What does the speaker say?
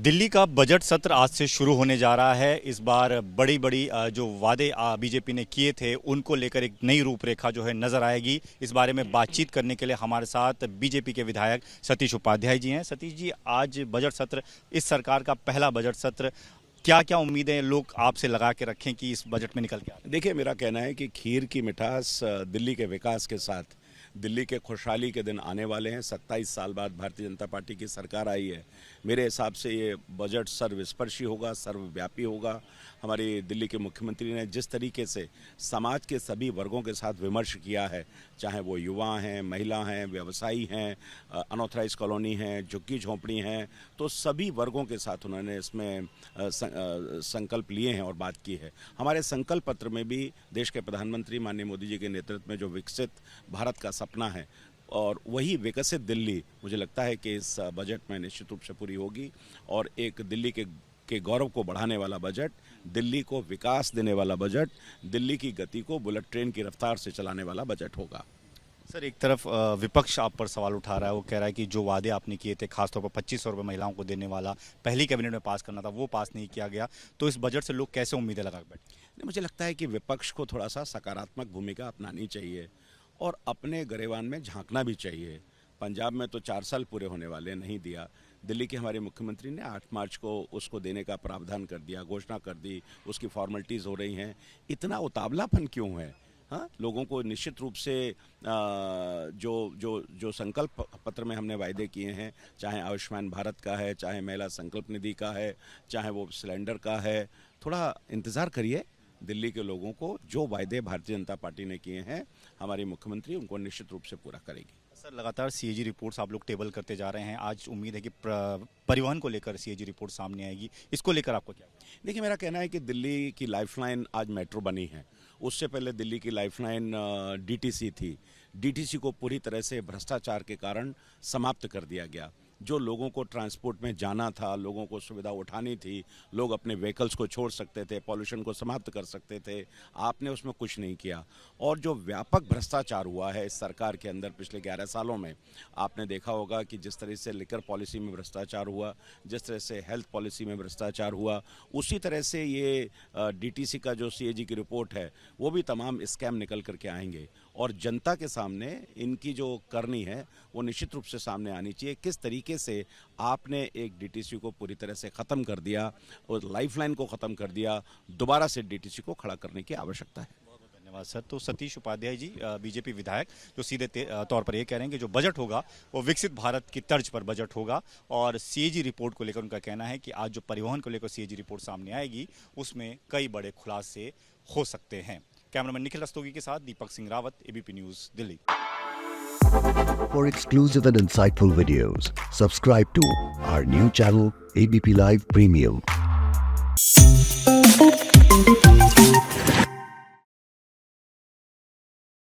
दिल्ली का बजट सत्र आज से शुरू होने जा रहा है। इस बार बड़ी बड़ी जो वादे बीजेपी ने किए थे उनको लेकर एक नई रूपरेखा जो है नजर आएगी। इस बारे में बातचीत करने के लिए हमारे साथ बीजेपी के विधायक सतीश उपाध्याय जी हैं। सतीश जी, आज बजट सत्र, इस सरकार का पहला बजट सत्र, क्या क्या उम्मीदें लोग आपसे लगा के रखें कि इस बजट में निकल के आए? देखिए, मेरा कहना है कि खीर की मिठास दिल्ली के विकास के साथ दिल्ली के खुशहाली के दिन आने वाले हैं। 27 साल बाद भारतीय जनता पार्टी की सरकार आई है। मेरे हिसाब से ये बजट सर्वस्पर्शी होगा, सर्वव्यापी होगा। हमारी दिल्ली के मुख्यमंत्री ने जिस तरीके से समाज के सभी वर्गों के साथ विमर्श किया है, चाहे वो युवा हैं, महिला हैं, व्यवसायी हैं, अनऑथराइज कॉलोनी हैं, झुग्गी झोंपड़ी हैं, तो सभी वर्गों के साथ उन्होंने इसमें संकल्प लिए हैं और बात की है। हमारे संकल्प पत्र में भी देश के प्रधानमंत्री माननीय मोदी जी के नेतृत्व में जो विकसित भारत का सपना है और वही विकसित दिल्ली, मुझे लगता है कि इस बजट में निश्चित रूप से पूरी होगी। और एक दिल्ली के गौरव को बढ़ाने वाला बजट, दिल्ली को विकास देने वाला बजट, दिल्ली की गति को बुलेट ट्रेन की रफ्तार से चलाने वाला बजट होगा। सर, एक तरफ विपक्ष आप पर सवाल उठा रहा है। वो कह रहा है कि जो वादे आपने किए थे, खासतौर पर 2500 रुपये महिलाओं को देने वाला, पहली कैबिनेट में पास करना था, वो पास नहीं किया गया। तो इस बजट से लोग कैसे उम्मीदें लगा बैठे? मुझे लगता है कि विपक्ष को थोड़ा सा सकारात्मक भूमिका अपनानी चाहिए और अपने गरेबान में झांकना भी चाहिए। पंजाब में तो 4 साल पूरे होने वाले, नहीं दिया। दिल्ली के हमारे मुख्यमंत्री ने 8 मार्च को उसको देने का प्रावधान कर दिया, घोषणा कर दी, उसकी फॉर्मेलिटीज़ हो रही हैं। इतना उतावलापन क्यों है? हाँ, लोगों को निश्चित रूप से जो संकल्प पत्र में हमने वायदे किए हैं, चाहे आयुष्मान भारत का है, चाहे महिला संकल्प निधि का है, चाहे वो सिलेंडर का है, थोड़ा इंतज़ार करिए। दिल्ली के लोगों को जो वायदे भारतीय जनता पार्टी ने किए हैं, हमारी मुख्यमंत्री उनको निश्चित रूप से पूरा करेगी। सर, लगातार सीएजी रिपोर्ट्स आप लोग टेबल करते जा रहे हैं। आज उम्मीद है कि परिवहन को लेकर सीएजी रिपोर्ट सामने आएगी। इसको लेकर आपको क्या? देखिए, मेरा कहना है कि दिल्ली की लाइफलाइन आज मेट्रो बनी है। उससे पहले दिल्ली की लाइफलाइन डीटीसी थी। डीटीसी को पूरी तरह से भ्रष्टाचार के कारण समाप्त कर दिया गया। जो लोगों को ट्रांसपोर्ट में जाना था, लोगों को सुविधा उठानी थी, लोग अपने व्हीकल्स को छोड़ सकते थे, पॉल्यूशन को समाप्त कर सकते थे, आपने उसमें कुछ नहीं किया। और जो व्यापक भ्रष्टाचार हुआ है इस सरकार के अंदर पिछले 11 सालों में, आपने देखा होगा कि जिस तरह से लिकर पॉलिसी में भ्रष्टाचार हुआ, जिस तरह से हेल्थ पॉलिसी में भ्रष्टाचार हुआ, उसी तरह से ये डीटीसी का जो सीएजी की रिपोर्ट है, वो भी तमाम स्कैम निकल करके आएंगे। और जनता के सामने इनकी जो करनी है वो निश्चित रूप से सामने आनी चाहिए। किस तरीके से आपने एक डीटीसी को पूरी तरह से ख़त्म कर दिया और लाइफलाइन को ख़त्म कर दिया, दोबारा से डीटीसी को खड़ा करने की आवश्यकता है। बहुत बहुत धन्यवाद सर। तो सतीश उपाध्याय जी, बीजेपी विधायक, जो सीधे तौर पर ये कह रहे हैं कि जो बजट होगा वो विकसित भारत की तर्ज पर बजट होगा। और सीएजी रिपोर्ट को लेकर उनका कहना है कि आज जो परिवहन को लेकर सीएजी रिपोर्ट सामने आएगी उसमें कई बड़े खुलासे हो सकते हैं। कैमरामैन निखिल रस्तोगी के साथ Deepak Singh Rawat, ABP news, Delhi. For exclusive and insightful videos, subscribe to our new channel, ABP Live Premium.